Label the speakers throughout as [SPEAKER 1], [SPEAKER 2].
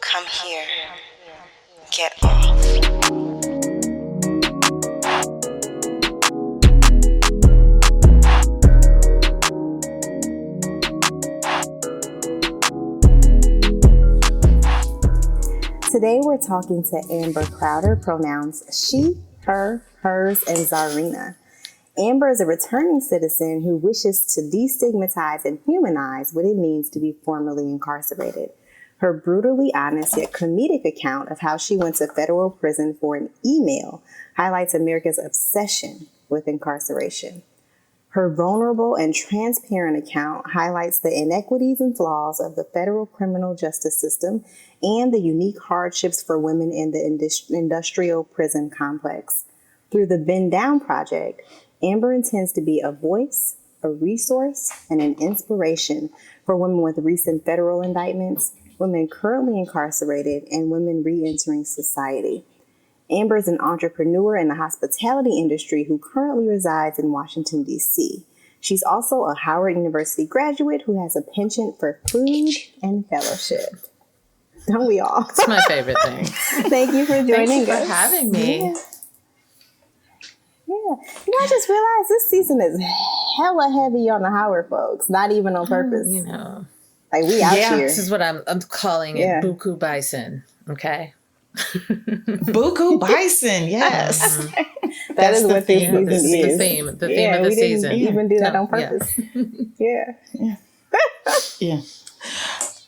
[SPEAKER 1] Come here. Get off.
[SPEAKER 2] Today we're talking to Amber Crowder, pronouns she, her, hers, and Zarina. Amber is a returning citizen who wishes to destigmatize and humanize what it means to be formerly incarcerated. Her brutally honest yet comedic account of how she went to federal prison for an email highlights America's obsession with incarceration. Her vulnerable and transparent account highlights the inequities and flaws of the federal criminal justice system and the unique hardships for women in the industrial prison complex. Through the Bend Down Project, Amber intends to be a voice, a resource, and an inspiration for women with recent federal indictments, women currently incarcerated, and women re-entering society. Amber is an entrepreneur in the hospitality industry who currently resides in Washington, D.C. She's also a Howard University graduate who has a penchant for food and fellowship. Don't we all?
[SPEAKER 3] It's my favorite thing.
[SPEAKER 2] Thank you for joining us.
[SPEAKER 3] Thanks for having me.
[SPEAKER 2] Yeah. I just realized this season is hella heavy on the Howard folks, not even on purpose. Like we out here.
[SPEAKER 3] This is what I'm calling it, Buku Bison, okay?
[SPEAKER 4] Buku Bison, yes.
[SPEAKER 2] That is what this season is.
[SPEAKER 3] The theme of the season.
[SPEAKER 2] We didn't even do that on purpose. Yeah.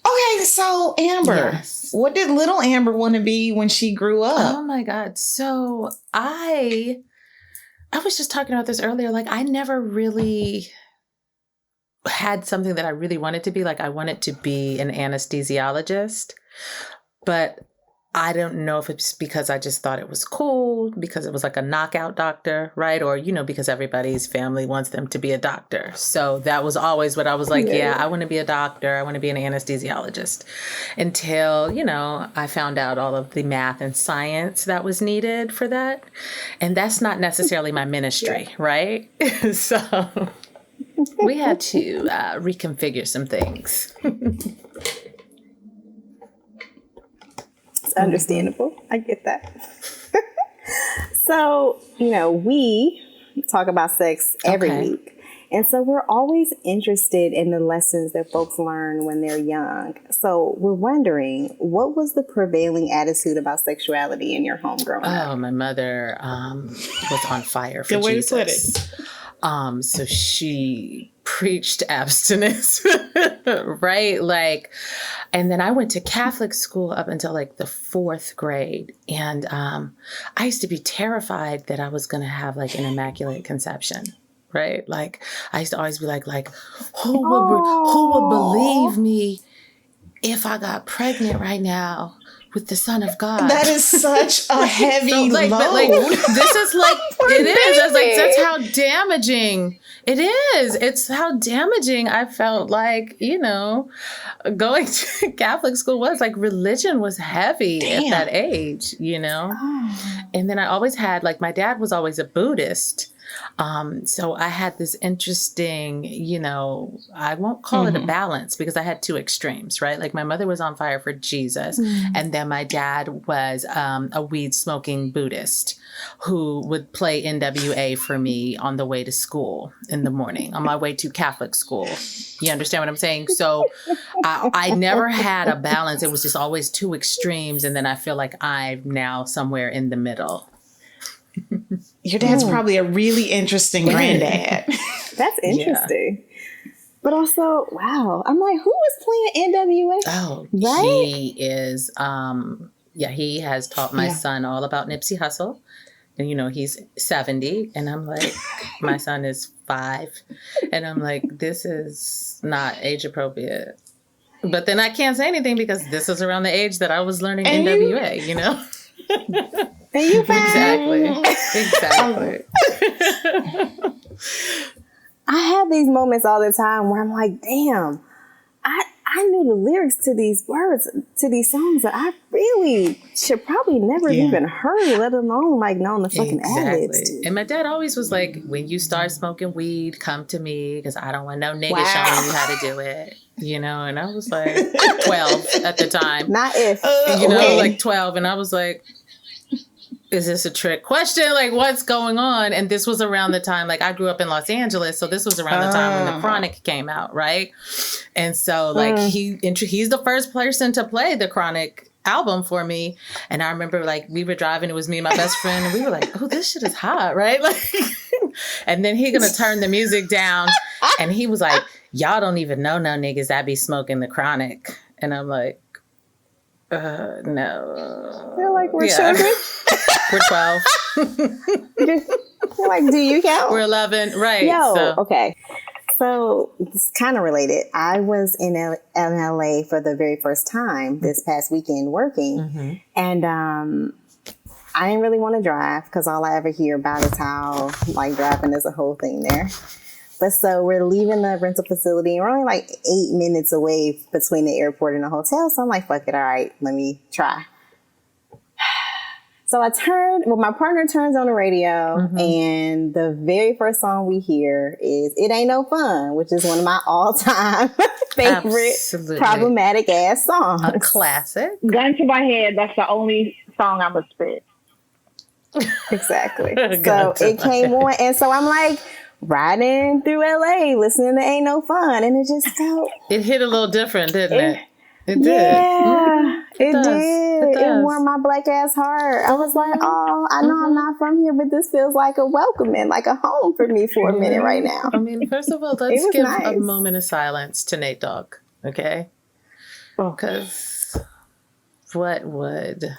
[SPEAKER 4] Okay, so Amber, what did little Amber want to be when she grew up?
[SPEAKER 3] Oh my God. So I was just talking about this earlier. Like I never really had something that I really wanted to be. Like I wanted to be an anesthesiologist, but I don't know if it's because I just thought it was cool, because it was like a knockout doctor, right? Or, because everybody's family wants them to be a doctor. So that was always what I was like, I want to be a doctor. I want to be an anesthesiologist. Until, I found out all of the math and science that was needed for that. And that's not necessarily my ministry, right? So we had to reconfigure some things.
[SPEAKER 2] Understandable. I get that. So, we talk about sex every week. And so we're always interested in the lessons that folks learn when they're young. So we're wondering, what was the prevailing attitude about sexuality in your home growing up?
[SPEAKER 3] Oh, my mother was on fire for
[SPEAKER 4] Good way
[SPEAKER 3] Jesus.
[SPEAKER 4] to put it.
[SPEAKER 3] So she preached abstinence, right? And then I went to Catholic school up until the 4th grade. And I used to be terrified that I was going to have an immaculate conception, right? I used to always be who would believe me if I got pregnant right now with the Son of God?
[SPEAKER 4] That is such a heavy load.
[SPEAKER 3] This is it is. That's how damaging it is. It's how damaging I felt going to Catholic school was. Religion was heavy at that age, Oh. And then I always had, my dad was always a Buddhist. So I had this interesting, I won't call it a balance because I had two extremes, right? My mother was on fire for Jesus. And then my dad was a weed smoking Buddhist who would play NWA for me on the way to school in the morning, on my way to Catholic school. You understand what I'm saying? So I never had a balance. It was just always two extremes. And then I feel like I'm now somewhere in the middle.
[SPEAKER 4] Your dad's probably a really interesting granddad.
[SPEAKER 2] That's interesting. But also, wow. I'm who was playing NWA?
[SPEAKER 3] Oh,
[SPEAKER 2] right?
[SPEAKER 3] He is, he has taught my son all about Nipsey Hussle. And, he's 70. And I'm my son is 5. And I'm this is not age appropriate. But then I can't say anything because this is around the age that I was learning NWA,
[SPEAKER 2] And you
[SPEAKER 3] Exactly.
[SPEAKER 2] I have these moments all the time where I'm damn, I I knew the lyrics to these words, to these songs that I really should probably never even heard, let alone like known the fucking ad-libs to.
[SPEAKER 3] And my dad always was like, when you start smoking weed, come to me because I don't want no nigga showing you how to do it. You know, and I was like 12 at the time.
[SPEAKER 2] Not if.
[SPEAKER 3] You know, like 12. And I was like, is this a trick question? Like, what's going on? And this was around the time, like, I grew up in Los Angeles, so this was around the time when the Chronic came out, right? And so, like, he's the first person to play the Chronic album for me. And I remember, like, we were driving, it was me and my best friend, and we were like, oh, this shit is hot, right? Like, and then he gonna turn the music down, and he was like, y'all don't even know no niggas that be smoking the Chronic. And I'm like, no.
[SPEAKER 2] They're like, we're children?
[SPEAKER 3] We're 12.
[SPEAKER 2] You're like, do you count?
[SPEAKER 3] We're 11. Right.
[SPEAKER 2] Okay. So it's kind of related. I was in LA for the very first time this past weekend working. And I didn't really want to drive because all I ever hear about is how like driving is a whole thing there. But so we're leaving the rental facility. We're only like 8 minutes away between the airport and the hotel. So I'm like, fuck it. All right, let me try. So my partner turns on the radio and the very first song we hear is It Ain't No Fun, which is one of my all-time favorite problematic ass songs.
[SPEAKER 3] A classic.
[SPEAKER 5] Gun to my head, that's the only song I'm gonna spit.
[SPEAKER 2] Exactly. So it came on and so I'm like riding through LA listening to Ain't No Fun and it just felt...
[SPEAKER 3] It hit a little different, didn't it? It did.
[SPEAKER 2] Yeah, it did. It warmed my black ass heart. I was like, oh, I know I'm not from here, but this feels like a welcoming, like a home for me for a minute right now.
[SPEAKER 3] I mean, first of all, let's give a moment of silence to Nate Dogg, okay? Because what would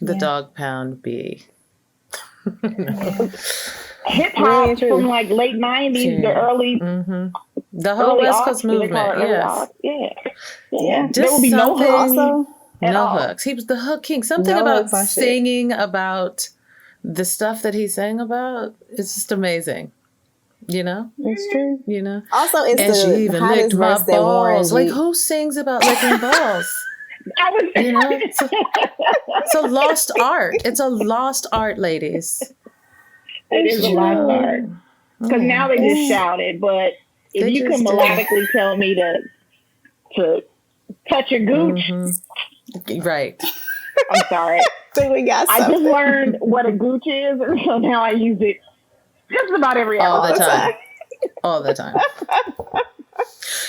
[SPEAKER 3] the dog pound be?
[SPEAKER 5] Hip hop from like late 90s, the early... The whole West Coast movement,
[SPEAKER 2] Yeah.
[SPEAKER 3] Just
[SPEAKER 5] there will be no hooks also.
[SPEAKER 3] No hooks. He was the hook king. Something about singing about the stuff that he sang about. It's just amazing. You know?
[SPEAKER 2] It's true.
[SPEAKER 3] You know?
[SPEAKER 2] Also, it's
[SPEAKER 3] and she even licked my balls. Like, who sings about licking balls? You know? It's a lost art. It's a lost art, ladies.
[SPEAKER 5] It is a lost art. Because now they just shout it, but if you can melodically tell me to touch your gooch.
[SPEAKER 3] Right.
[SPEAKER 5] I'm sorry. I just learned what a gooch is, and so now I use it just about every hour.
[SPEAKER 3] All the time. All the time.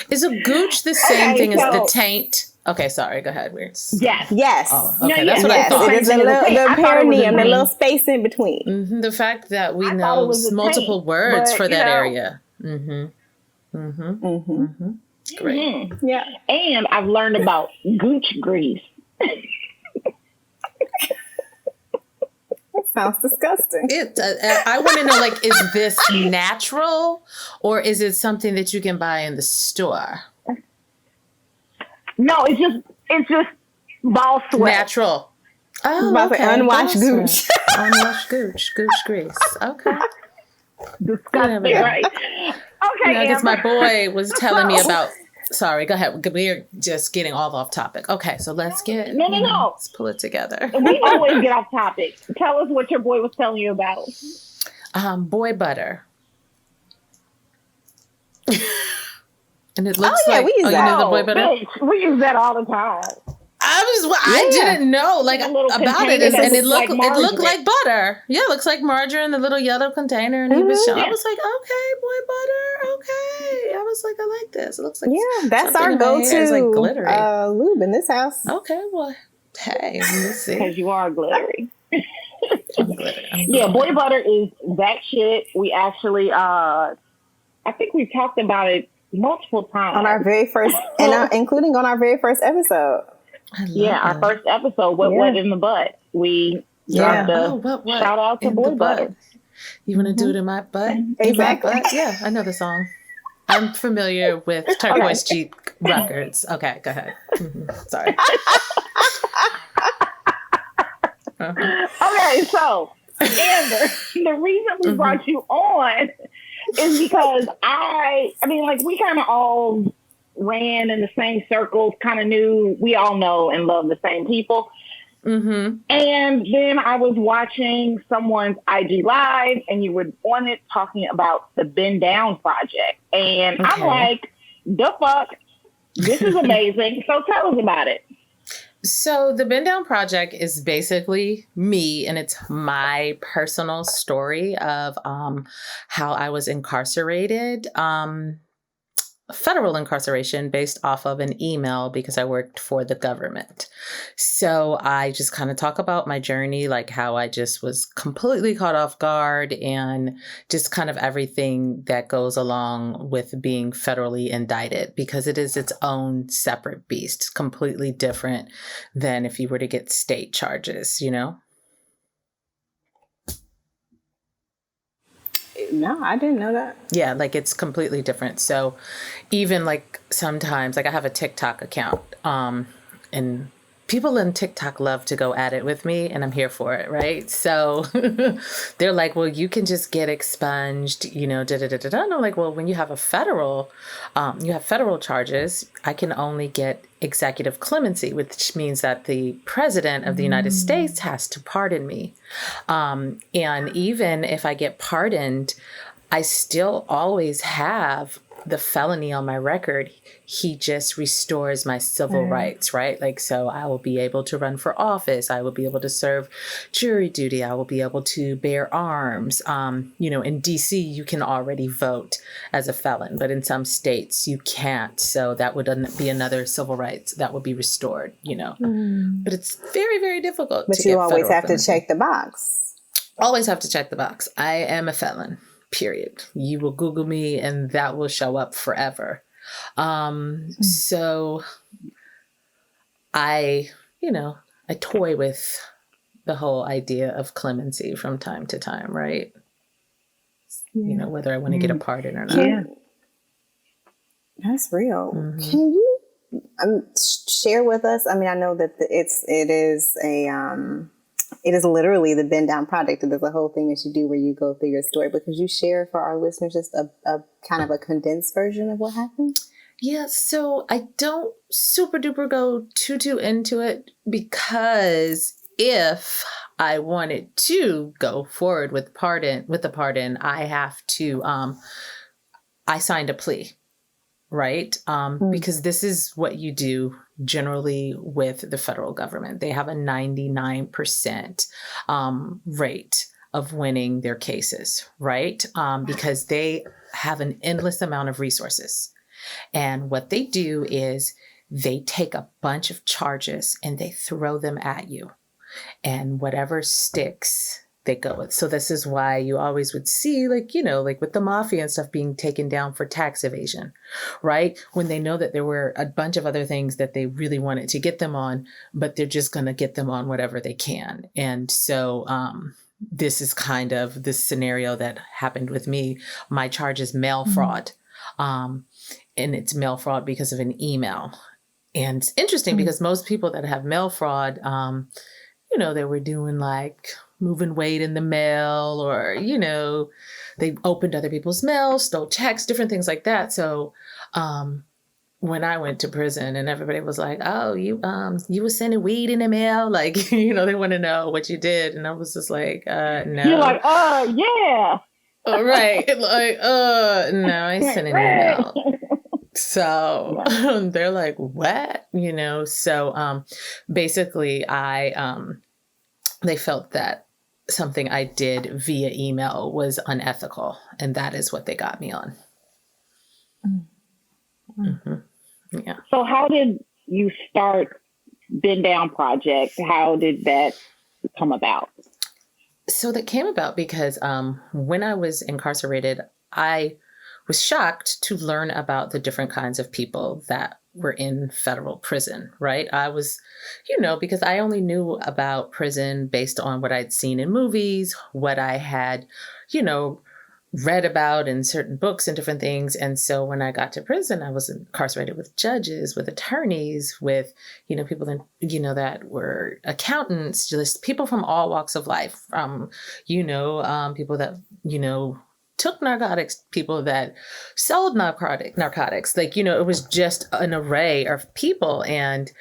[SPEAKER 3] Is a gooch the same thing as the taint? Okay, sorry. Go ahead.
[SPEAKER 2] Yes.
[SPEAKER 3] Oh, okay, that's what I thought.
[SPEAKER 2] It is the perineum, the little space in between.
[SPEAKER 3] The fact that we know multiple words for that area. Great.
[SPEAKER 2] Yeah.
[SPEAKER 5] And I've learned about gooch grease.
[SPEAKER 2] That sounds disgusting.
[SPEAKER 3] I want to know, like, is this natural or is it something that you can buy in the store?
[SPEAKER 5] No, it's just ball sweat.
[SPEAKER 3] Natural.
[SPEAKER 2] Oh, okay. Unwashed gooch.
[SPEAKER 3] Unwashed gooch grease. Okay.
[SPEAKER 5] Disgusting, right? Okay.
[SPEAKER 3] I guess my boy was telling me about. Sorry, go ahead. We're just getting all off topic. Okay, so let's get.
[SPEAKER 5] No.
[SPEAKER 3] Let's pull it together.
[SPEAKER 5] We always get off topic. Tell us what your boy was telling you about.
[SPEAKER 3] Boy butter. And it looks like
[SPEAKER 2] we use that.
[SPEAKER 3] You know the boy butter?
[SPEAKER 5] Bitch, we use that all the time.
[SPEAKER 3] I didn't know about it, and it looked like butter. Yeah, it looks like margarine, the little yellow container, and he was showing. I was like, okay, boy butter, okay. I was like, I like this. It looks like
[SPEAKER 2] that's our go-to
[SPEAKER 3] like glittery
[SPEAKER 2] lube in this house.
[SPEAKER 3] Okay, well, hey, let's see.
[SPEAKER 5] Because you are glittery.
[SPEAKER 3] I'm glittery.
[SPEAKER 5] Yeah, boy butter is that shit. We actually, I think we talked about it multiple times
[SPEAKER 2] on our very first, including on our very first episode.
[SPEAKER 5] Our first episode, What in the Butt. We dropped a shout out to Boy Butter.
[SPEAKER 3] You want to do it in my butt?
[SPEAKER 2] Exactly.
[SPEAKER 3] In my butt? Yeah, I know the song. I'm familiar with Turquoise Jeep records. Okay, go ahead. Sorry.
[SPEAKER 5] Okay, so Amber, the reason we brought you on is because I mean, like, we kind of all ran in the same circles, kind of knew we all know and love the same people.
[SPEAKER 3] Mm-hmm.
[SPEAKER 5] And then I was watching someone's IG Live, and you were on it talking about the Bend Down Project. And I'm like, the fuck? This is amazing. So tell us about it.
[SPEAKER 3] So the Bend Down Project is basically me, and it's my personal story of how I was incarcerated. Federal incarceration based off of an email because I worked for the government. So I just kind of talk about my journey, like how I just was completely caught off guard and just kind of everything that goes along with being federally indicted, because it is its own separate beast, completely different than if you were to get state charges, you know?
[SPEAKER 2] No, I didn't know that.
[SPEAKER 3] Yeah, like it's completely different. So even like sometimes, like I have a TikTok account, and people in TikTok love to go at it with me, and I'm here for it, right? So they're like, well, you can just get expunged, you know, da-da-da-da-da. And I'm like, well, when you have federal charges, I can only get executive clemency, which means that the president of the United States has to pardon me. And even if I get pardoned, I still always have the felony on my record. He just restores my civil rights, right? Like, so I will be able to run for office. I will be able to serve jury duty. I will be able to bear arms. You know, in DC, you can already vote as a felon, but in some states you can't. So that would be another civil rights that would be restored, you know, but it's very, very difficult.
[SPEAKER 2] But you always have to check the box.
[SPEAKER 3] Always have to check the box. I am a felon. Period. You will Google me and that will show up forever. So I toy with the whole idea of clemency from time to time, right? Yeah. You know, whether I want to get a pardon or not.
[SPEAKER 2] Yeah. That's real. Mm-hmm. Can you share with us? I mean, I know that it is literally the Bend Down Project. There's a whole thing that you do where you go through your story. But could you share for our listeners just a kind of a condensed version of what happened?
[SPEAKER 3] Yeah, so I don't super duper go too into it, because if I wanted to go forward with the pardon, I have to, I signed a plea, right? Because this is what you do generally with the federal government. They have a 99% rate of winning their cases, right? Because they have an endless amount of resources. And what they do is they take a bunch of charges and they throw them at you. And whatever sticks, they go with. So this is why you always would see, like, you know, like with the mafia and stuff being taken down for tax evasion, right? When they know that there were a bunch of other things that they really wanted to get them on, but they're just going to get them on whatever they can. And so this is kind of this scenario that happened with me. My charge is mail fraud. And it's mail fraud because of an email. And it's interesting because most people that have mail fraud, you know, they were doing like moving weight in the mail, or, you know, they opened other people's mail, stole checks, different things like that. So when I went to prison and everybody was like, oh, you were sending weed in the mail, like, you know, they want to know what you did. And I was just like, no.
[SPEAKER 5] You're like, yeah.
[SPEAKER 3] Oh, right. Like, no, I ain't sending any mail. So they're like, what? You know, so basically they felt that something I did via email was unethical, and that is what they got me on. Mm-hmm. Yeah.
[SPEAKER 5] So how did you start Bend Down Project? How did that come about?
[SPEAKER 3] So that came about because when I was incarcerated, I was shocked to learn about the different kinds of people that were in federal prison, right? I was, you know, because I only knew about prison based on what I'd seen in movies, what I had, you know, read about in certain books and different things. And so when I got to prison, I was incarcerated with judges, with attorneys, with, you know, people that, you know, that were accountants, just people from all walks of life, from, you know, people that, you know, took narcotics, people that sold narcotics. Like, it was just an array of people, and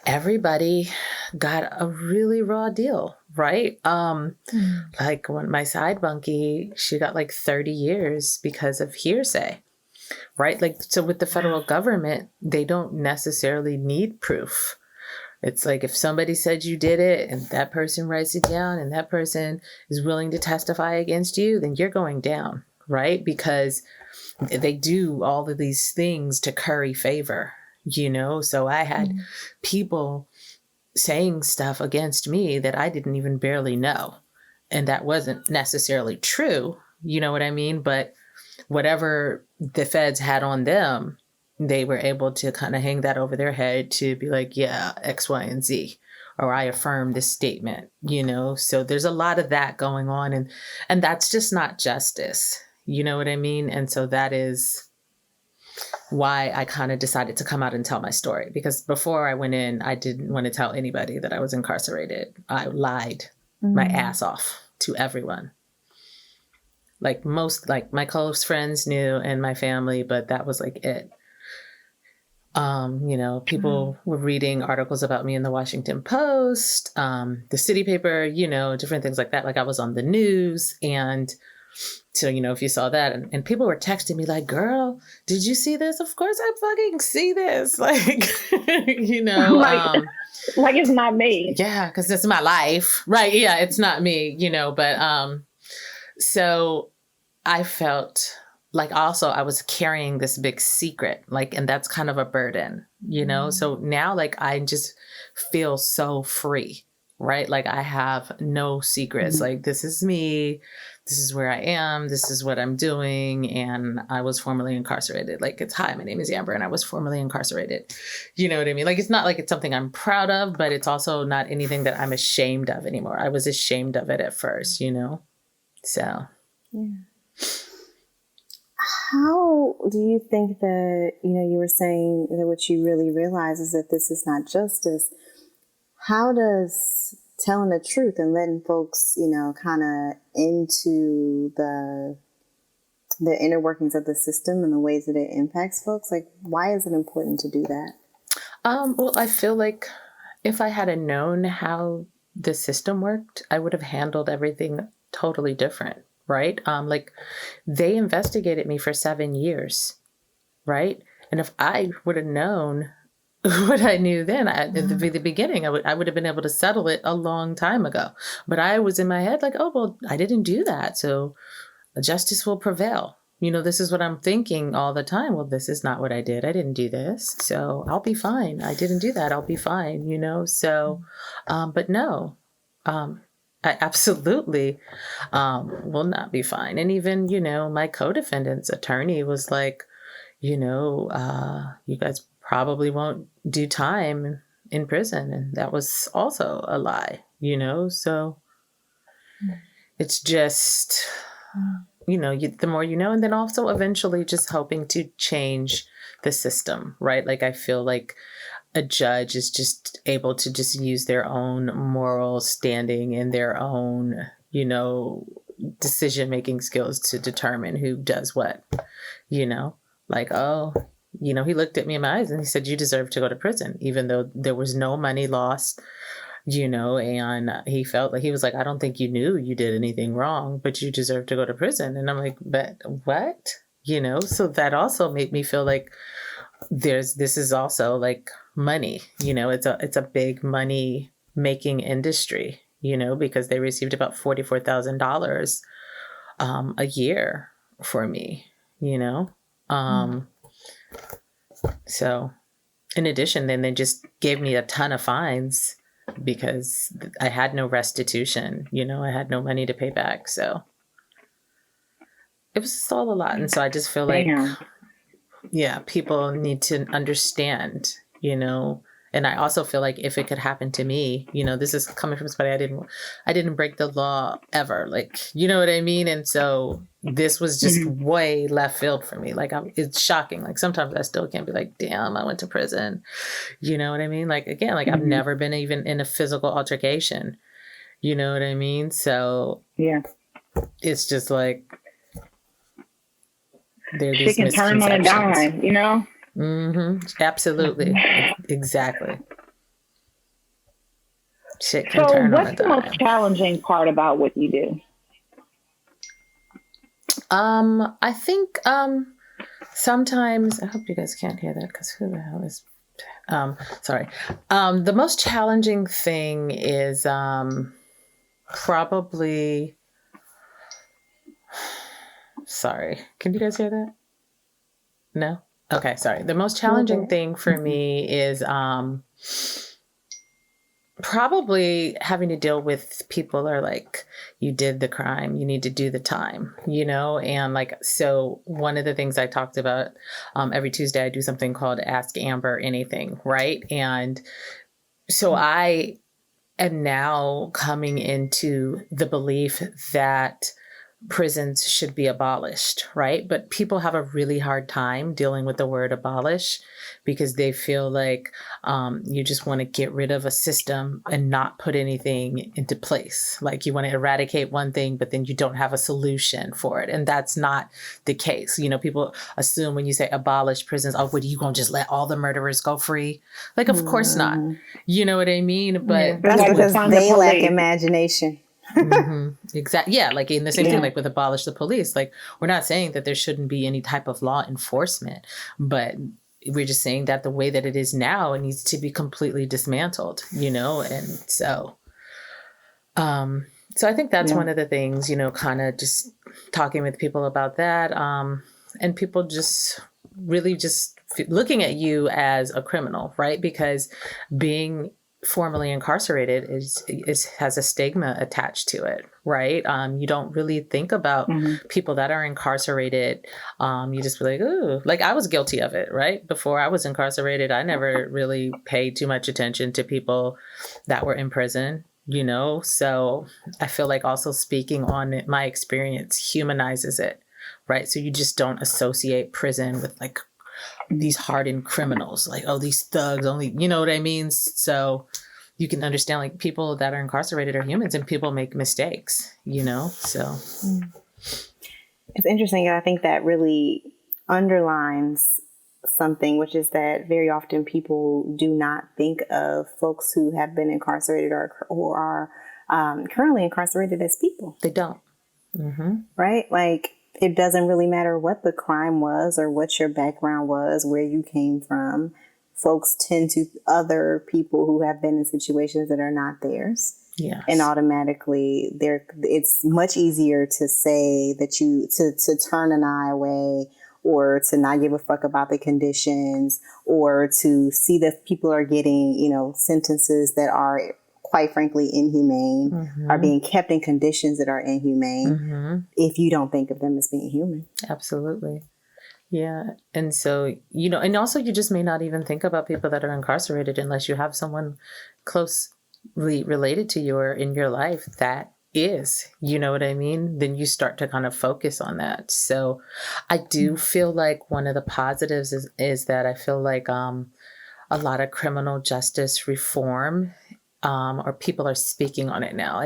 [SPEAKER 3] everybody got a really raw deal, right? Like when my side bunkie, she got like 30 years because of hearsay, right? Like, so with the federal government, they don't necessarily need proof. It's like if somebody said you did it and that person writes it down and that person is willing to testify against you, then you're going down, right? Because they do all of these things to curry favor, So I had people saying stuff against me that I didn't even barely know. And that wasn't necessarily true, you know what I mean? But whatever the feds had on them, they were able to kind of hang that over their head to be like, yeah, X, Y, and Z, or I affirm this statement, So there's a lot of that going on, and that's just not justice, you know what I mean? And so that is why I kind of decided to come out and tell my story, because before I went in, I didn't want to tell anybody that I was incarcerated. I lied my ass off to everyone. Like my close friends knew and my family, but that was like it. People were reading articles about me in the Washington Post, the city paper, different things like that. Like I was on the news. And so, if you saw that and people were texting me like, girl, did you see this? Of course I fucking see this. Like,
[SPEAKER 5] like it's not me.
[SPEAKER 3] Yeah. Cause it's my life. Right. Yeah. It's not me, but, so I felt like also I was carrying this big secret, like, and that's kind of a burden, So now like I just feel so free, right? Like I have no secrets. Like this is me, this is where I am, this is what I'm doing. And I was formerly incarcerated. Like it's, hi, my name is Amber and I was formerly incarcerated. You know what I mean? Like it's not like it's something I'm proud of, but it's also not anything that I'm ashamed of anymore. I was ashamed of it at first, So.
[SPEAKER 2] Yeah. How do you think that, you were saying that what you really realize is that this is not justice? How does telling the truth and letting folks, kind of into the inner workings of the system and the ways that it impacts folks, like, why is it important to do that?
[SPEAKER 3] Well, I feel like if I had known how the system worked, I would have handled everything totally different. Right? Like they investigated me for 7 years. Right. And if I would have known what I knew then at the beginning, I would have been able to settle it a long time ago. But I was in my head like, oh, well, I didn't do that. So justice will prevail. This is what I'm thinking all the time. Well, this is not what I did. I didn't do this. So I'll be fine. I didn't do that. I'll be fine, So, but no, I absolutely will not be fine. And even, my co-defendant's attorney was like, you guys probably won't do time in prison. And that was also a lie, So it's just, the more you know, and then also eventually just hoping to change the system, right? Like I feel like a judge is just able to just use their own moral standing and their own, decision-making skills to determine who does what, like, oh, he looked at me in my eyes and he said, you deserve to go to prison, even though there was no money lost, and he felt like, he was like, I don't think you knew you did anything wrong, but you deserve to go to prison. And I'm like, but what? So that also made me feel like this is also like money, it's a big money making industry, because they received about $44,000 a year for me, So in addition, then they just gave me a ton of fines because I had no restitution, I had no money to pay back. So it was just all a lot. And so I just feel like, people need to understand, and I also feel like if it could happen to me, this is coming from somebody I didn't break the law ever, like, you know what I mean? And so this was just way left field for me. Like it's shocking. Like sometimes I still can't be like, damn, I went to prison. You know what I mean? Like, again, like I've never been even in a physical altercation, you know what I mean? So yeah, it's just like, There are
[SPEAKER 5] Shit
[SPEAKER 3] these
[SPEAKER 5] can turn on a
[SPEAKER 3] misconceptions.
[SPEAKER 5] dime, you know?
[SPEAKER 3] Absolutely. Exactly. Shit can
[SPEAKER 5] So
[SPEAKER 3] turn on a
[SPEAKER 5] what's the most
[SPEAKER 3] dime.
[SPEAKER 5] challenging part about what you do?
[SPEAKER 3] I think sometimes, I hope you guys can't hear that because who the hell is sorry. The most challenging thing is probably, sorry. Can you guys hear that? No? Okay, sorry. The most challenging thing for me is probably having to deal with people are like, you did the crime, you need to do the time, you know? And like, so one of the things I talked about, every Tuesday I do something called Ask Amber Anything, right? And so I am now coming into the belief that prisons should be abolished, right? But people have a really hard time dealing with the word abolish because they feel like you just want to get rid of a system and not put anything into place. Like you want to eradicate one thing, but then you don't have a solution for it. And that's not the case. You know, people assume when you say abolish prisons, oh, what, are you going to just let all the murderers go free? Like, of course not. You know what I mean? But
[SPEAKER 2] That's
[SPEAKER 5] Like
[SPEAKER 2] because
[SPEAKER 5] defund
[SPEAKER 2] they
[SPEAKER 5] the
[SPEAKER 2] lack
[SPEAKER 5] police.
[SPEAKER 2] imagination.
[SPEAKER 3] Exactly. Yeah. Like in the same thing, like with abolish the police, like we're not saying that there shouldn't be any type of law enforcement, but we're just saying that the way that it is now, it needs to be completely dismantled, you know? And so I think that's one of the things, you know, kind of just talking with people about that. And people just really just looking at you as a criminal, right? Because being formerly incarcerated is has a stigma attached to it, right? You don't really think about people that are incarcerated. You just be like, ooh, like I was guilty of it, right? Before I was incarcerated, I never really paid too much attention to people that were in prison, you know? So I feel like also speaking on it, my experience humanizes it, right? So you just don't associate prison with like these hardened criminals, like, oh, these thugs only, you know what I mean? So you can understand like people that are incarcerated are humans and people make mistakes, you know? So
[SPEAKER 2] It's interesting. I think that really underlines something, which is that very often people do not think of folks who have been incarcerated or are currently incarcerated as people.
[SPEAKER 3] they don't.
[SPEAKER 2] Right? Like, it doesn't really matter what the crime was or what your background was, where you came from. Folks tend to other people who have been in situations that are not theirs.
[SPEAKER 3] Yes.
[SPEAKER 2] And automatically it's much easier to say that to turn an eye away or to not give a fuck about the conditions or to see that people are getting, you know, sentences that are quite frankly inhumane, are being kept in conditions that are inhumane if you don't think of them as being human.
[SPEAKER 3] Absolutely. Yeah. And so, you know, and also you just may not even think about people that are incarcerated unless you have someone closely related to you or in your life that is, you know what I mean? Then you start to kind of focus on that. So I do feel like one of the positives is that I feel like a lot of criminal justice reform or people are speaking on it now.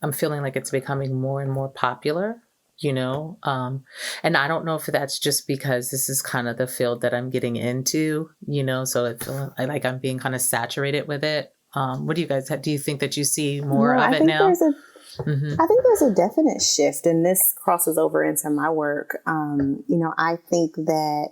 [SPEAKER 3] I'm feeling like it's becoming more and more popular, you know? And I don't know if that's just because this is kind of the field that I'm getting into, you know? So I'm being kind of saturated with it. What do you guys do? You think that you see more of it now?
[SPEAKER 2] I think there's a definite shift, and this crosses over into my work. You know, I think that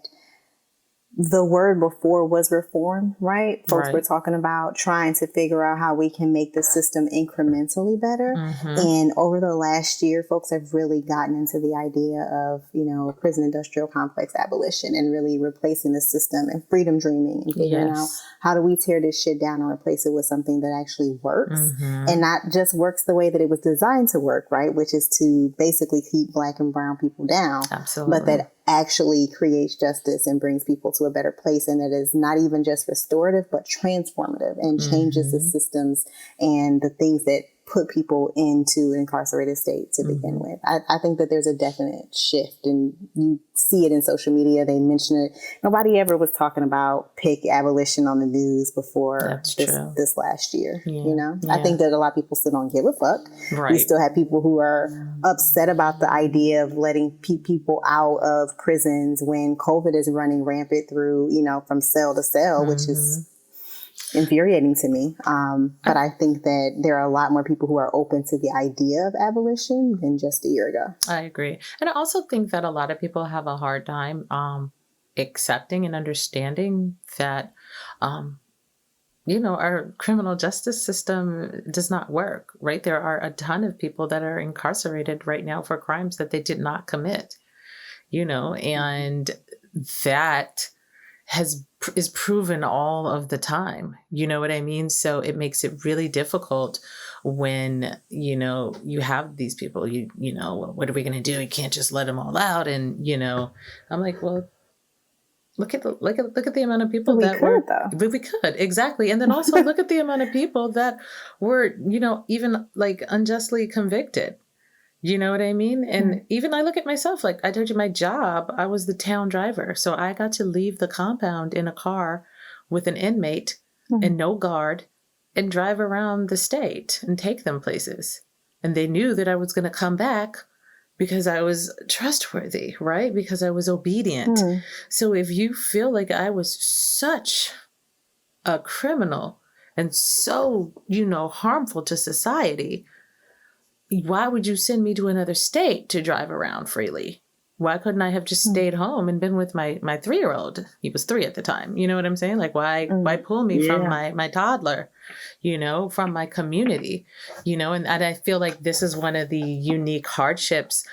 [SPEAKER 2] the word before was reform, right? Folks were talking about trying to figure out how we can make the system incrementally better. And over the last year, folks have really gotten into the idea of, you know, prison industrial complex abolition and really replacing the system and freedom dreaming and figuring out how do we tear this shit down and replace it with something that actually works and not just works the way that it was designed to work, right? Which is to basically keep Black and brown people down.
[SPEAKER 3] Absolutely.
[SPEAKER 2] But that actually creates justice and brings people to a better place, and that is not even just restorative but transformative and changes the systems and the things that put people into an incarcerated state to begin with. I think that there's a definite shift, and you see it in social media. They mention it. Nobody ever was talking about pick abolition on the news before this last year. You know, I think that a lot of people still don't give a fuck.
[SPEAKER 3] Right.
[SPEAKER 2] We still have people who are upset about the idea of letting people out of prisons when COVID is running rampant through, you know, from cell to cell, which is infuriating to me. But I think that there are a lot more people who are open to the idea of abolition than just a year ago.
[SPEAKER 3] I agree. And I also think that a lot of people have a hard time accepting and understanding that, you know, our criminal justice system does not work, right? There are a ton of people that are incarcerated right now for crimes that they did not commit, you know, and that is proven all of the time. You know what I mean? So it makes it really difficult when, you know, you have these people, you know, what are we going to do? We can't just let them all out. And, you know, I'm like, well, look at the amount of people we could. Exactly. And then also look at the amount of people that were, you know, even like unjustly convicted. You know what I mean? And even I look at myself, like I told you, my job, I was the town driver. So I got to leave the compound in a car with an inmate and no guard and drive around the state and take them places. And they knew that I was going to come back because I was trustworthy, right? Because I was obedient. So if you feel like I was such a criminal and so, you know, harmful to society, why would you send me to another state to drive around freely? Why couldn't I have just stayed home and been with my 3-year-old? He was 3 at the time. You know what I'm saying? Like, why pull me from my toddler, you know, from my community, you know? And I feel like this is one of the unique hardships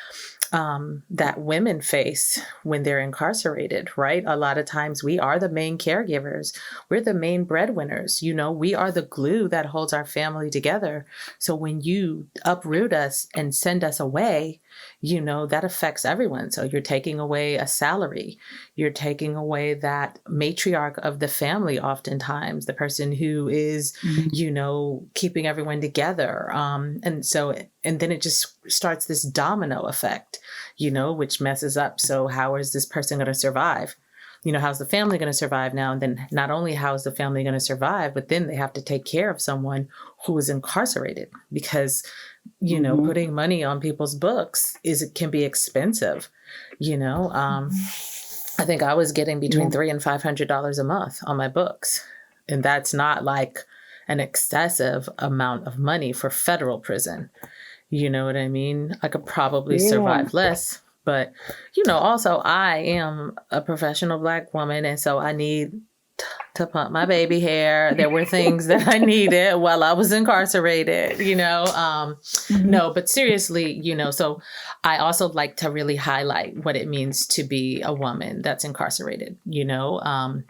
[SPEAKER 3] that women face when they're incarcerated, right? A lot of times we are the main caregivers. We're the main breadwinners. You know, we are the glue that holds our family together. So when you uproot us and send us away, you know, that affects everyone. So you're taking away a salary. You're taking away that matriarch of the family, oftentimes, the person who is, you know, keeping everyone together. And then it just starts this domino effect, you know, which messes up. So how is this person going to survive? You know, how's the family going to survive now? And then not only how is the family going to survive, but then they have to take care of someone who is incarcerated because, you know, putting money on people's books can be expensive. You know, I think I was getting between $300 and $500 a month on my books. And that's not like an excessive amount of money for federal prison. You know what I mean? I could probably survive less. But, you know, also I am a professional Black woman. And so I need to pump my baby hair. There were things that I needed while I was incarcerated, you know. No, but seriously, you know, so I also like to really highlight what it means to be a woman that's incarcerated, you know,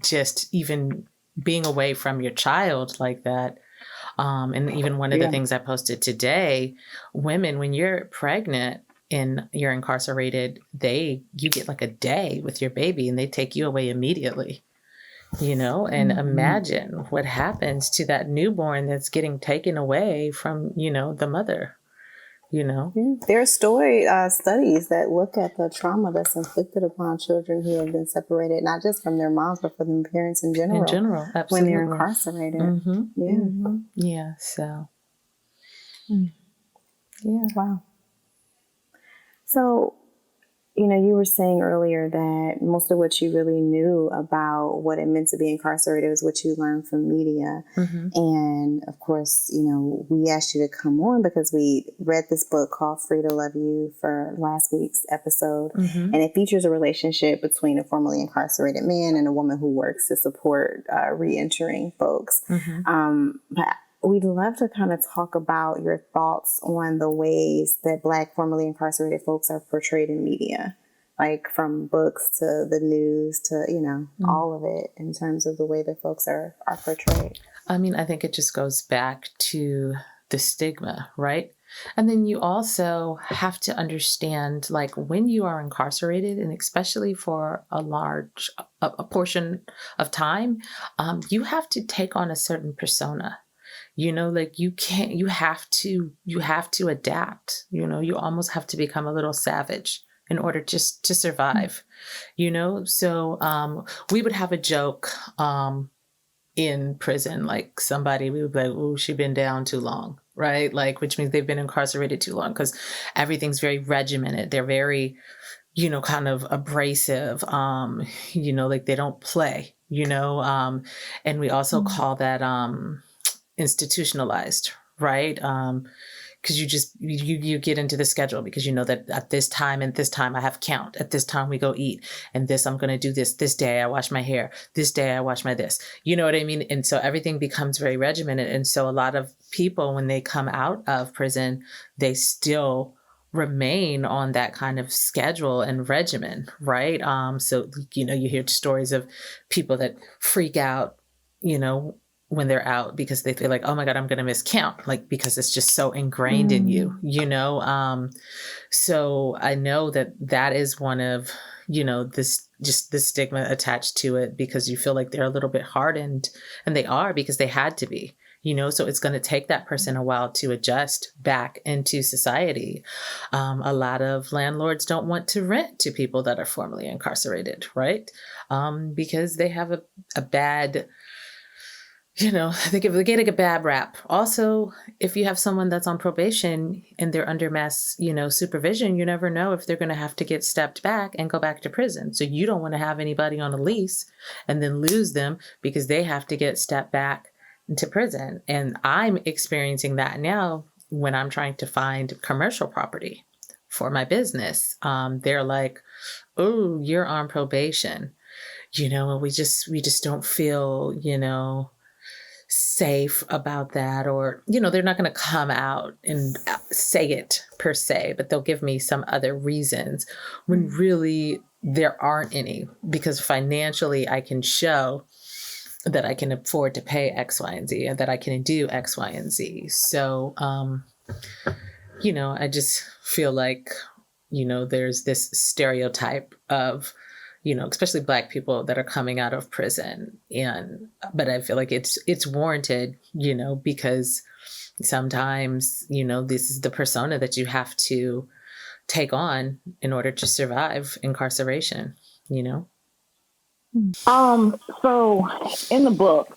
[SPEAKER 3] just even being away from your child like that. And even one of the things I posted today, women, when you're pregnant and you're incarcerated, you get like a day with your baby and they take you away immediately, you know, and imagine what happens to that newborn that's getting taken away from, you know, the mother, you know.
[SPEAKER 2] There are studies that look at the trauma that's inflicted upon children who have been separated, not just from their moms, but from their parents in general.
[SPEAKER 3] In general, absolutely.
[SPEAKER 2] When they're incarcerated.
[SPEAKER 3] Yeah, so.
[SPEAKER 2] Yeah. Wow. So, you know, you were saying earlier that most of what you really knew about what it meant to be incarcerated was what you learned from media. And of course, you know, we asked you to come on because we read this book called Free to Love You for last week's episode. And it features a relationship between a formerly incarcerated man and a woman who works to support re-entering folks. But we'd love to kind of talk about your thoughts on the ways that Black formerly incarcerated folks are portrayed in media, like from books to the news to, you know, all of it in terms of the way that folks are portrayed.
[SPEAKER 3] I mean, I think it just goes back to the stigma, right? And then you also have to understand, like, when you are incarcerated, and especially for a portion of time, you have to take on a certain persona. Like you can't, you have to adapt, you almost have to become a little savage in order just to survive, So we would have a joke in prison, like somebody, we would be like, oh, she's been down too long, right? Like, which means they've been incarcerated too long because everything's very regimented. They're very, kind of abrasive, like they don't play, and we also call that institutionalized, right? Because you get into the schedule because you know that at this time and this time I have count. At this time we go eat, and this I'm going to do this. This day I wash my hair. This day I wash my this. You know what I mean? And so everything becomes very regimented. And so a lot of people, when they come out of prison, they still remain on that kind of schedule and regimen, right? So you hear stories of people that freak out, when they're out because they feel like, oh my God, I'm going to miss count, like, because it's just so ingrained in you, So I know that is one of, this, just the stigma attached to it, because you feel like they're a little bit hardened, and they are because they had to be, so it's going to take that person a while to adjust back into society. A lot of landlords don't want to rent to people that are formerly incarcerated, right? Because they have a bad, they give a bad rap. Also, if you have someone that's on probation and they're under mass, supervision, you never know if they're going to have to get stepped back and go back to prison. So you don't want to have anybody on a lease and then lose them because they have to get stepped back into prison. And I'm experiencing that now when I'm trying to find commercial property for my business. They're like, oh, you're on probation. And we just don't feel, safe about that, or they're not going to come out and say it per se, but they'll give me some other reasons when really there aren't any, because financially I can show that I can afford to pay X, Y, and Z, and that I can do X, Y, and Z. So I just feel like there's this stereotype of especially Black people that are coming out of prison. But I feel like it's warranted, because sometimes, this is the persona that you have to take on in order to survive incarceration,
[SPEAKER 5] So in the book,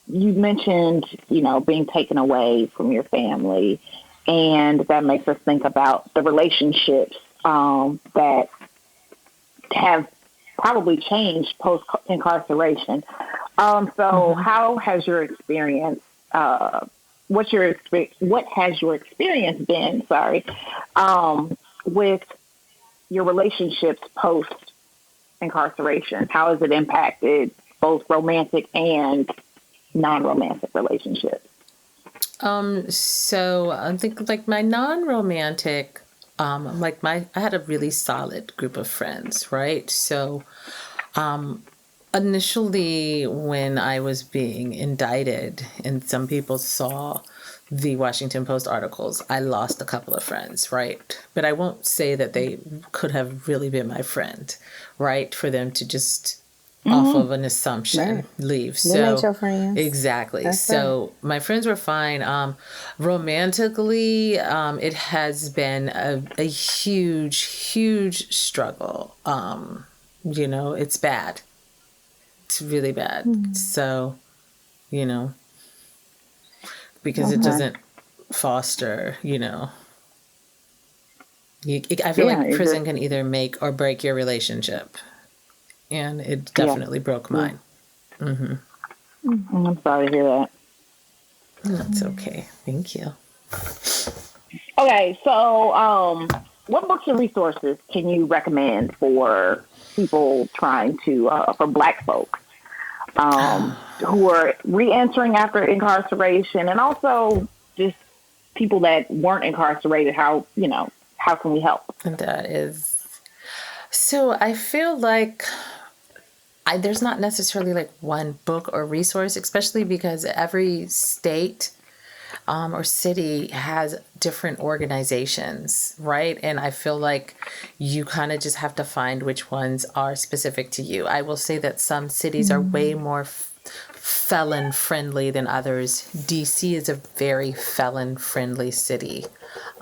[SPEAKER 5] you mentioned, being taken away from your family, and that makes us think about the relationships that have probably changed post incarceration. How has your experience? What has your experience been? With your relationships post incarceration. How has it impacted both romantic and non-romantic relationships?
[SPEAKER 3] So I think like my non-romantic. I had a really solid group of friends, right? So, initially when I was being indicted and some people saw the Washington Post articles, I lost a couple of friends, right? But I won't say that they could have really been my friend, right? For them to just off of an assumption leave.
[SPEAKER 2] They ain't your friends.
[SPEAKER 3] Exactly.
[SPEAKER 2] That's
[SPEAKER 3] so my friends were fine. Romantically, it has been a huge struggle. It's bad. It's really bad. So, because it doesn't foster, I feel like prison can either make or break your relationship. And it definitely broke mine.
[SPEAKER 5] I'm sorry to hear that.
[SPEAKER 3] That's okay. Thank you.
[SPEAKER 5] Okay, so what books and resources can you recommend for people trying to, for Black folks who are re-entering after incarceration, and also just people that weren't incarcerated? How can we help?
[SPEAKER 3] That is... So I feel like there's not necessarily like one book or resource, especially because every state or city has different organizations, right? And I feel like you kind of just have to find which ones are specific to you. I will say that some cities are way more felon friendly than others. DC is a very felon friendly city.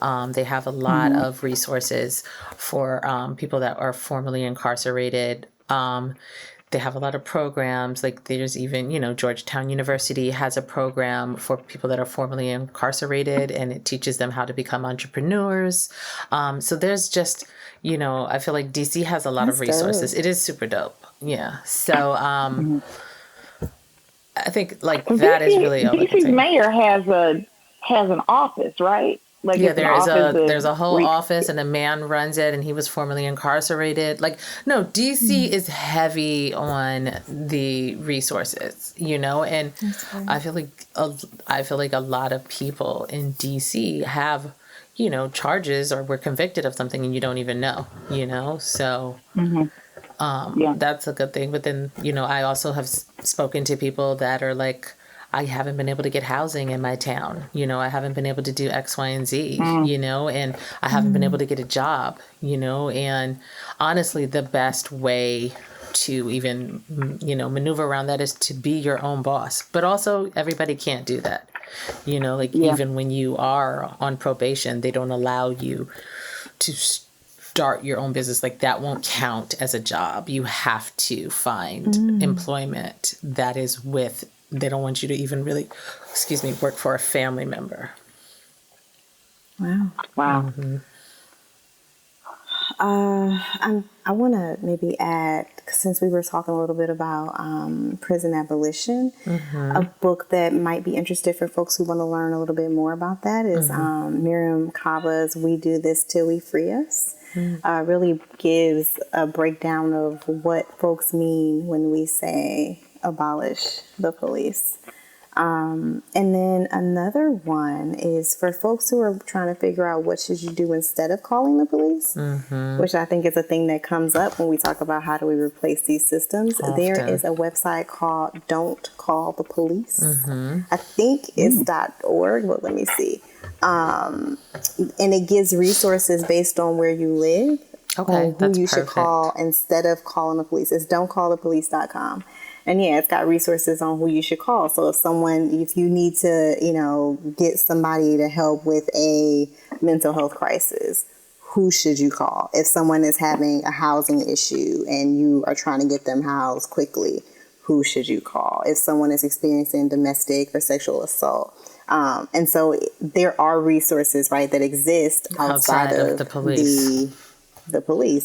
[SPEAKER 3] They have a lot of resources for people that are formerly incarcerated. They have a lot of programs. Like there's even, Georgetown University has a program for people that are formerly incarcerated, and it teaches them how to become entrepreneurs. So there's just, I feel like DC has a lot of resources.
[SPEAKER 2] dope.
[SPEAKER 3] It is super dope. Yeah. So I think like
[SPEAKER 5] DC,
[SPEAKER 3] that is really all I can
[SPEAKER 5] DC's
[SPEAKER 3] say.
[SPEAKER 5] mayor has an office, right? Like
[SPEAKER 3] Yeah,
[SPEAKER 5] it's an office
[SPEAKER 3] there's a whole office, and a man runs it, and he was formerly incarcerated. Like, no, DC is heavy on the resources, and I feel like a lot of people in DC have, charges or were convicted of something and you don't even know, so that's a good thing. But then, I also have spoken to people that are like, I haven't been able to get housing in my town. I haven't been able to do X, Y, and Z, and I haven't been able to get a job, and honestly, the best way to even, maneuver around that is to be your own boss. But also everybody can't do that. Even when you are on probation, they don't allow you to start your own business. Like that won't count as a job. You have to find employment that is with. They don't want you to even really, work for a family member.
[SPEAKER 2] Wow.
[SPEAKER 5] Wow.
[SPEAKER 2] I want to maybe add, since we were talking a little bit about prison abolition, a book that might be interesting for folks who want to learn a little bit more about that is Miriam Kaba's We Do This Till We Free Us. Really gives a breakdown of what folks mean when we say abolish the police. And then another one is for folks who are trying to figure out what should you do instead of calling the police, which I think is a thing that comes up when we talk about how do we replace these systems. Often. There is a website called Don't Call the Police. I think it's .org, but let me see. And it gives resources based on where you live.
[SPEAKER 3] Okay,
[SPEAKER 2] who you should call instead of calling the police. It's don'tcallthepolice.com. And yeah, it's got resources on who you should call. So if you need to, get somebody to help with a mental health crisis, who should you call? If someone is having a housing issue and you are trying to get them housed quickly, who should you call? If someone is experiencing domestic or sexual assault. And so there are resources, right, that exist outside of the police.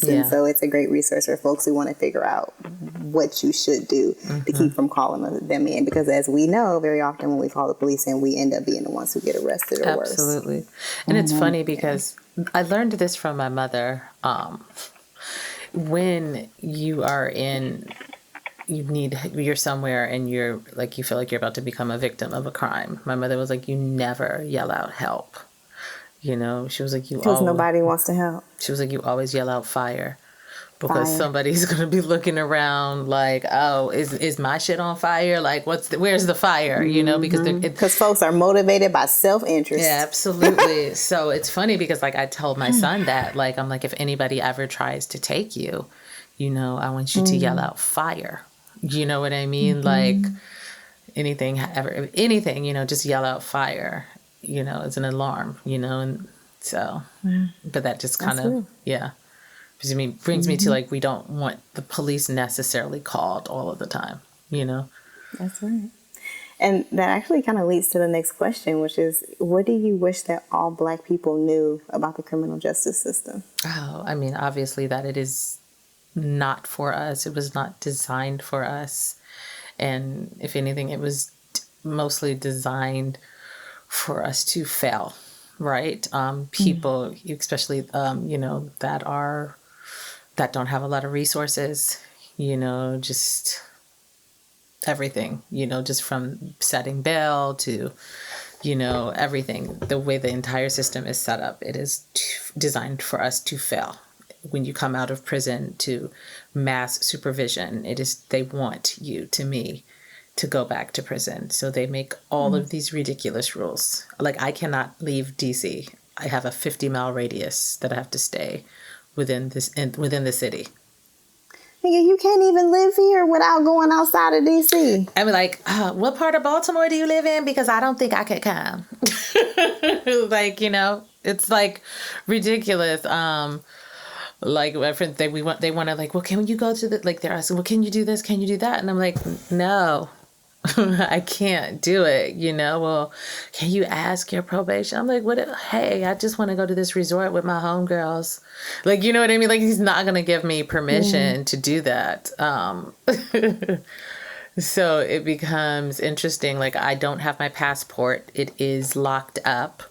[SPEAKER 2] And so it's a great resource for folks who want to figure out what you should do to keep from calling them in, because as we know, very often when we call the police in, we end up being the ones who get arrested or worse.
[SPEAKER 3] Absolutely. And it's funny because I learned this from my mother. When you're somewhere and you're like, you feel like you're about to become a victim of a crime, my mother was like, you never yell out help. She was like, because
[SPEAKER 2] nobody wants to help.
[SPEAKER 3] She was like, you always yell out fire, because somebody's going to be looking around like, oh, is my shit on fire? Like, where's the fire? Because
[SPEAKER 2] folks are motivated by self-interest.
[SPEAKER 3] Yeah, absolutely. So it's funny because like I told my son that, like, I'm like, if anybody ever tries to take you, I want you to yell out fire. You know what I mean? Like anything, just yell out fire. It's an alarm, and so, but that just kind of, brings me to like, we don't want the police necessarily called all of the time,
[SPEAKER 2] That's right. And that actually kind of leads to the next question, which is, what do you wish that all Black people knew about the criminal justice system?
[SPEAKER 3] Oh, I mean, obviously that it is not for us. It was not designed for us. And if anything, it was mostly designed for us to fail, right? People, especially, that don't have a lot of resources, just everything, just from setting bail to, everything. The way the entire system is set up, it is designed for us to fail. When you come out of prison to mass supervision, they want you, to me, to go back to prison. So they make all of these ridiculous rules. Like, I cannot leave DC. I have a 50-mile radius that I have to stay within the city.
[SPEAKER 2] Nigga, you can't even live here without going outside of DC.
[SPEAKER 3] I mean, like, what part of Baltimore do you live in? Because I don't think I could come. Like, you know, it's like ridiculous. Like my friends, they want to like, well, can you go to the, like, they're asking, well, can you do this? Can you do that? And I'm like, no, I can't do it. You know, well, can you ask your probation? I'm like, what? Hey, I just want to go to this resort with my homegirls. Like, you know what I mean? Like, he's not going to give me permission to do that. So it becomes interesting. Like, I don't have my passport. It is locked up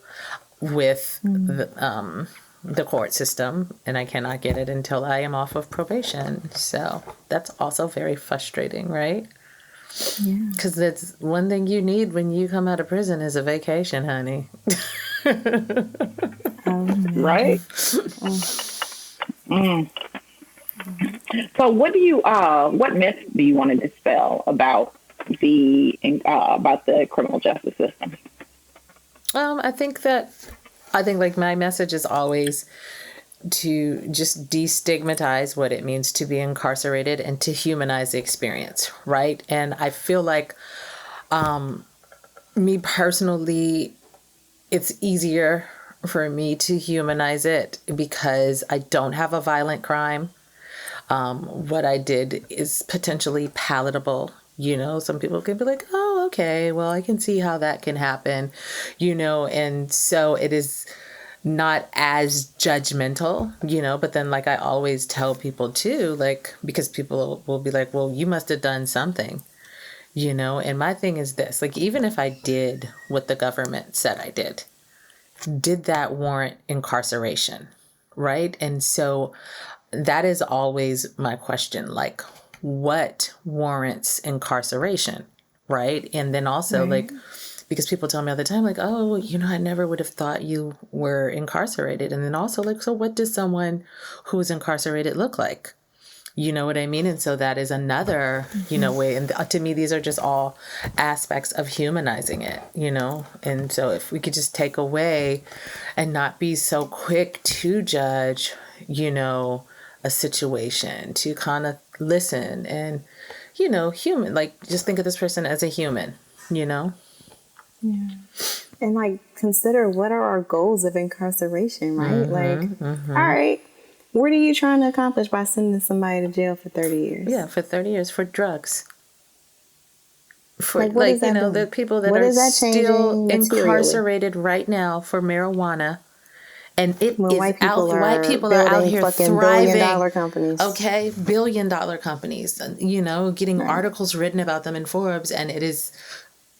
[SPEAKER 3] with the court system, and I cannot get it until I am off of probation. So that's also very frustrating, right? Yeah. Because that's one thing you need when you come out of prison is a vacation, honey.
[SPEAKER 5] Right? So what myths do you want to dispel about the criminal justice system?
[SPEAKER 3] I think like my message is always to just destigmatize what it means to be incarcerated and to humanize the experience, right? And I feel like me personally, it's easier for me to humanize it because I don't have a violent crime. What I did is potentially palatable. You know, some people can be like, oh, okay, well, I can see how that can happen, you know, and so it is not as judgmental, you know, but then like I always tell people too, like, because people will be like, well, you must have done something, you know, and my thing is this, like, even if I did what the government said I did that warrant incarceration, right? And so that is always my question, like, what warrants incarceration, right? And then also like, because people tell me all the time, like, oh, you know, I never would have thought you were incarcerated. And then also like, so what does someone who is incarcerated look like? You know what I mean? And so that is another, you know, way. And to me, these are just all aspects of humanizing it, you know? And so if we could just take away and not be so quick to judge, you know, a situation, to kind of listen and, you know, human, like just think of this person as a human, you know?
[SPEAKER 2] Yeah. And like consider what are our goals of incarceration, right? All right, what are you trying to accomplish by sending somebody to jail for 30 years?
[SPEAKER 3] Yeah, for 30 years for drugs. For
[SPEAKER 2] like
[SPEAKER 3] you know, the people that are still incarcerated right now for marijuana. And it is white people are out here thriving.
[SPEAKER 2] $billion companies.
[SPEAKER 3] Okay, $1 billion companies. You know, getting articles written about them in Forbes, and it is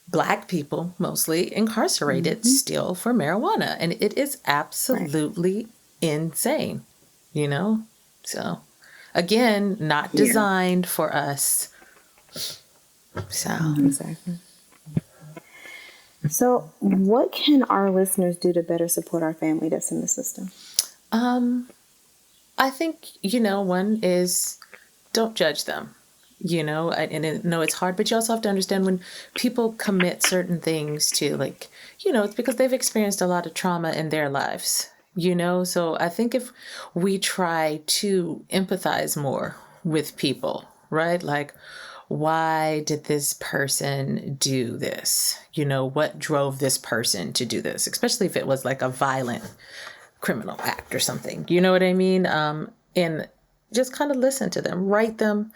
[SPEAKER 3] Black people mostly incarcerated still for marijuana, and it is absolutely insane. You know, so again, not designed for us. So
[SPEAKER 2] exactly. So what can our listeners do to better support our family that's in the system?
[SPEAKER 3] I think, you know, one is don't judge them, you know, and I know it's hard, but you also have to understand when people commit certain things to, like, you know, it's because they've experienced a lot of trauma in their lives, you know? So I think if we try to empathize more with people, right? Like, why did this person do this? You know, what drove this person to do this? Especially if it was like a violent criminal act or something. You know what I mean? And just kind of listen to them, write them.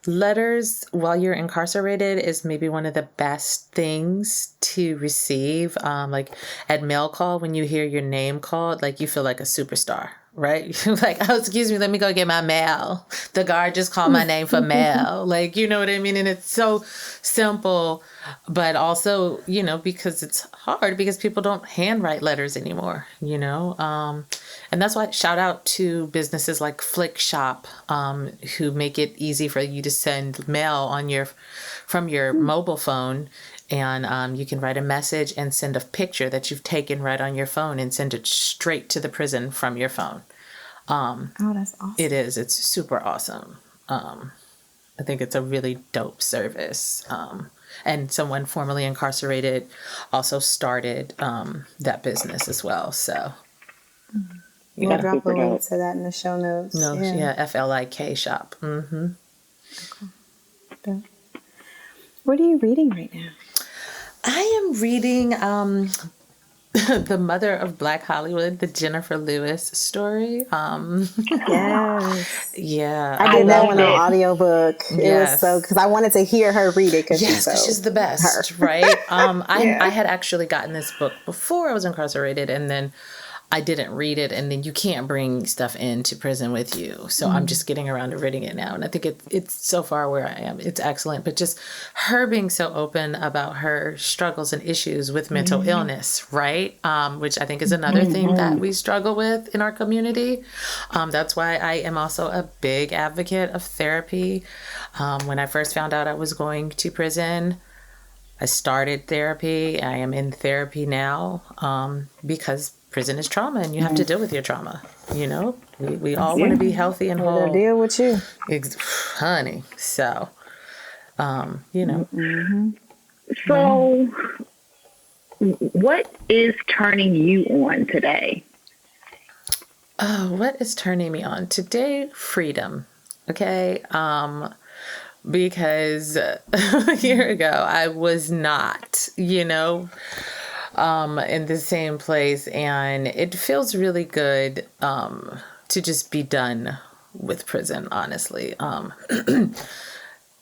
[SPEAKER 3] Letters while you're incarcerated is maybe one of the best things to receive. Like at mail call, when you hear your name called, like you feel like a superstar, right? Like, oh, excuse me, let me go get my mail. The guard just called my name for mail. Like, you know what I mean? And it's so simple, but also, you know, because it's hard because people don't handwrite letters anymore, you know? And that's why shout out to businesses like Flick Shop, who make it easy for you to send mail from your mobile phone. And you can write a message and send a picture that you've taken right on your phone and send it straight to the prison from your phone.
[SPEAKER 2] Oh, that's awesome.
[SPEAKER 3] It is. It's super awesome. I think it's a really dope service. And someone formerly incarcerated also started that business as well. So
[SPEAKER 2] we'll drop a link to that in the show notes.
[SPEAKER 3] Yeah, FLIK shop. Mm-hmm.
[SPEAKER 2] What are you reading right now?
[SPEAKER 3] I am reading The Mother of Black Hollywood, the Jennifer Lewis story.
[SPEAKER 2] Yes.
[SPEAKER 3] Yeah.
[SPEAKER 2] I did that one on
[SPEAKER 5] it.
[SPEAKER 2] audiobook. It was so, because I wanted to hear her read it because
[SPEAKER 3] Yes, because she's the best, right? I had actually gotten this book before I was incarcerated, and then I didn't read it, and then you can't bring stuff into prison with you. So I'm just getting around to reading it now, and I think it's so far where I am. It's excellent, but just her being so open about her struggles and issues with mental illness, right? Which I think is another thing that we struggle with in our community. That's why I am also a big advocate of therapy. When I first found out I was going to prison, I started therapy. I am in therapy now because prison is trauma, and you have to deal with your trauma. You know, we all want to be healthy and whole.
[SPEAKER 2] Deal with you,
[SPEAKER 3] honey. So, you know.
[SPEAKER 5] So, what is turning you on today?
[SPEAKER 3] What is turning me on today? Freedom. Okay. Because a year ago I was not, you know, in the same place, and it feels really good to just be done with prison, honestly.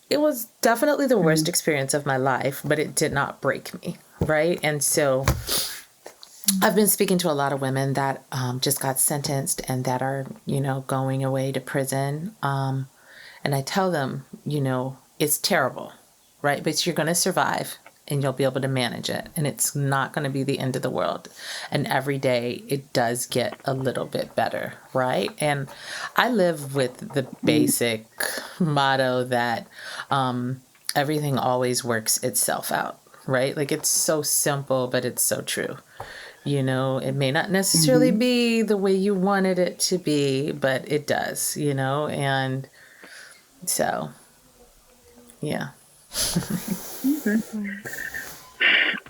[SPEAKER 3] It was definitely the worst experience of my life, but it did not break me, right? And so I've been speaking to a lot of women that just got sentenced and that are, you know, going away to prison. And I tell them, you know, it's terrible, right? But you're going to survive, and you'll be able to manage it. And it's not going to be the end of the world. And every day it does get a little bit better, right? And I live with the basic motto that everything always works itself out, right? Like, it's so simple, but it's so true. You know, it may not necessarily be the way you wanted it to be, but it does, you know? And so, yeah.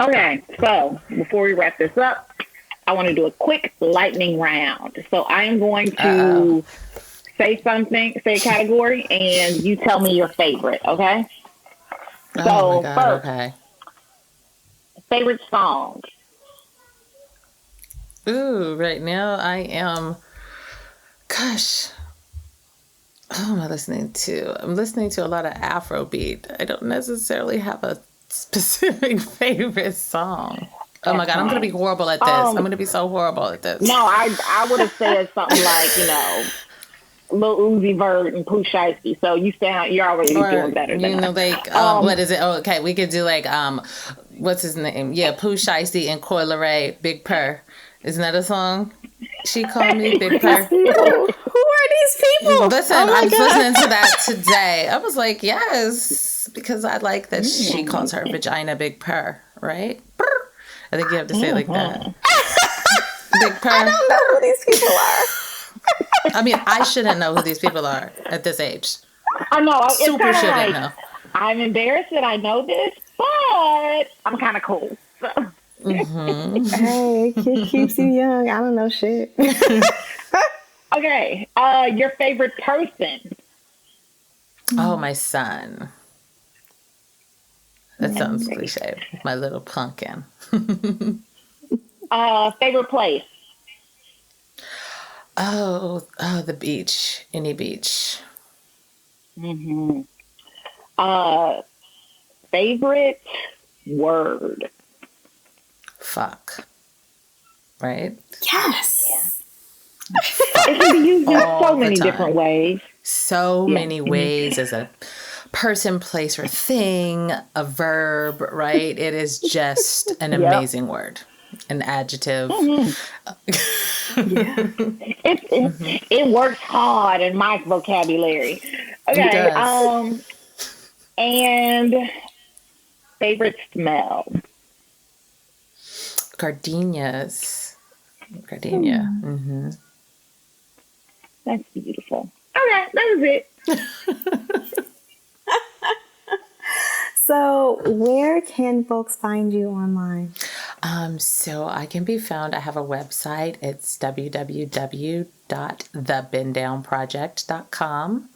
[SPEAKER 5] Okay, so before we wrap this up, I want to do a quick lightning round. So I am going to say something, say a category, and you tell me your favorite, okay?
[SPEAKER 3] Oh
[SPEAKER 5] So
[SPEAKER 3] my God,
[SPEAKER 5] first,
[SPEAKER 3] okay.
[SPEAKER 5] favorite song.
[SPEAKER 3] Ooh, right now I am, gosh, who am I listening to? I'm listening to a lot of Afrobeat. I don't necessarily have a specific favorite song. Oh my God, I'm going to be horrible at this. I'm going to be so horrible at this.
[SPEAKER 5] No, I would have said something like, you know, Lil Uzi Vert and Pooh Shiesty. So you're already doing better than
[SPEAKER 3] you know,
[SPEAKER 5] us.
[SPEAKER 3] like, what is it? Oh, okay, we could do like, what's his name? Yeah, Pooh Shiesty and Coi Leray, Big Purr. Isn't that a song? She called me Big Purr.
[SPEAKER 2] Who are these people?
[SPEAKER 3] Listen, I was listening to that today. I was like, yes, because I like that she calls her vagina Big Purr, right? Purr. I think you have to say it like that. Big Purr.
[SPEAKER 2] I don't know who these people are.
[SPEAKER 3] I mean, I shouldn't know who these people are at this age.
[SPEAKER 5] I know. It's
[SPEAKER 3] Super shouldn't know.
[SPEAKER 5] I'm embarrassed that I know this, but I'm kind of cool. So.
[SPEAKER 2] Hey, it keeps you young. I don't know shit.
[SPEAKER 5] Okay, your favorite person?
[SPEAKER 3] Oh, my son. That sounds cliche. My little pumpkin.
[SPEAKER 5] Favorite place?
[SPEAKER 3] Oh, the beach. Any beach.
[SPEAKER 5] Favorite word?
[SPEAKER 3] Fuck. Right?
[SPEAKER 2] Yes.
[SPEAKER 5] It can be used in so many different ways.
[SPEAKER 3] So many ways, as a person, place, or thing, a verb, right? It is just an amazing word. An adjective.
[SPEAKER 5] It works hard in my vocabulary. Okay.
[SPEAKER 3] It does.
[SPEAKER 5] And favorite smell?
[SPEAKER 3] Gardenias. Gardenia. Mm-hmm.
[SPEAKER 5] That's beautiful. Okay, that was it.
[SPEAKER 2] So, where can folks find you online?
[SPEAKER 3] So I can be found, I have a website. It's www.thwart, www.thebenddownproject.com.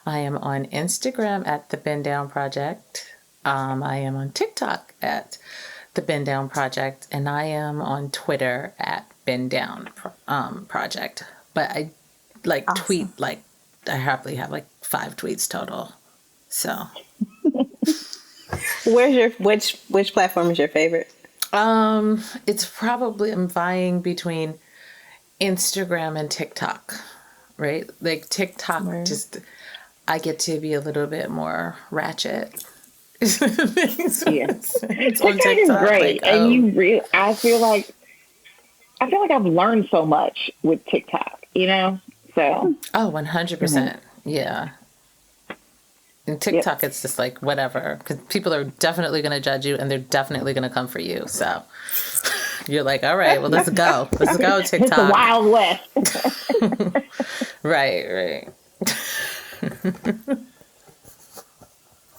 [SPEAKER 3] I am on Instagram at The Bend Down Project. I am on TikTok at The Bend Down Project, and I am on Twitter at Bend Down Project. But I tweet, I probably have 5 tweets total. So
[SPEAKER 2] which platform is your favorite?
[SPEAKER 3] It's probably, I'm vying between Instagram and TikTok, right? Like TikTok, I get to be a little bit more ratchet.
[SPEAKER 5] Yeah. TikTok is great. And I feel like I've learned so much with TikTok, so.
[SPEAKER 3] Oh, 100%. Yeah. And TikTok, It's just whatever, because people are definitely going to judge you and they're definitely going to come for you. So you're like, all right, well, let's go. Let's go, TikTok.
[SPEAKER 5] It's the Wild West.
[SPEAKER 3] Right.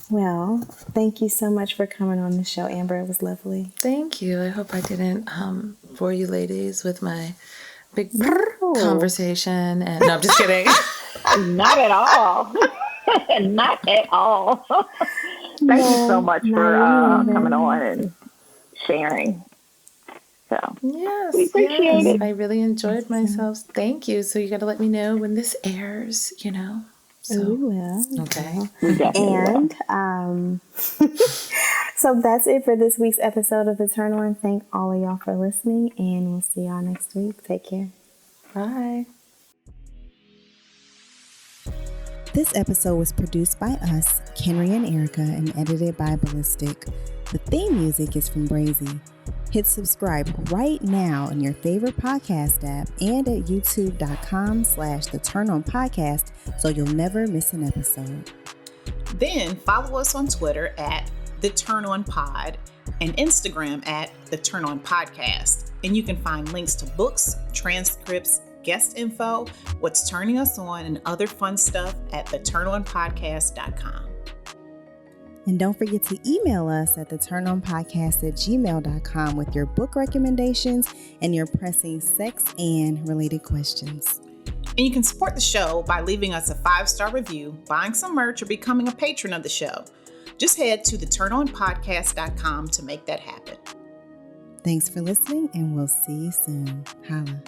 [SPEAKER 2] Well, thank you so much for coming on the show, Amber. It was lovely.
[SPEAKER 3] Thank you. I hope I didn't bore you ladies with my big conversation. And no, I'm just kidding.
[SPEAKER 5] Not at all. Not at all. Thank you so much for coming on and sharing. So
[SPEAKER 3] yes,
[SPEAKER 5] we appreciate it.
[SPEAKER 3] I really enjoyed myself. Thank you. So you got to let me know when this airs. So
[SPEAKER 2] we will.
[SPEAKER 3] Okay.
[SPEAKER 2] And so that's it for this week's episode of Eternal. And thank all of y'all for listening. And we'll see y'all next week. Take care.
[SPEAKER 3] Bye.
[SPEAKER 2] This episode was produced by us, Kenrya and Erica, and edited by Ballistic. The theme music is from Brazy. Hit subscribe right now in your favorite podcast app and at youtube.com/theturnonpodcast so you'll never miss an episode.
[SPEAKER 4] Then follow us on Twitter at The Turn On Pod and Instagram at The Turn On Podcast. And you can find links to books, transcripts, guest info, what's turning us on, and other fun stuff at theturnonpodcast.com.
[SPEAKER 2] And don't forget to email us at theturnonpodcast@gmail.com with your book recommendations and your pressing sex and related questions.
[SPEAKER 4] And you can support the show by leaving us a 5-star review, buying some merch, or becoming a patron of the show. Just head to theturnonpodcast.com to make that happen.
[SPEAKER 2] Thanks for listening, and we'll see you soon. Holla.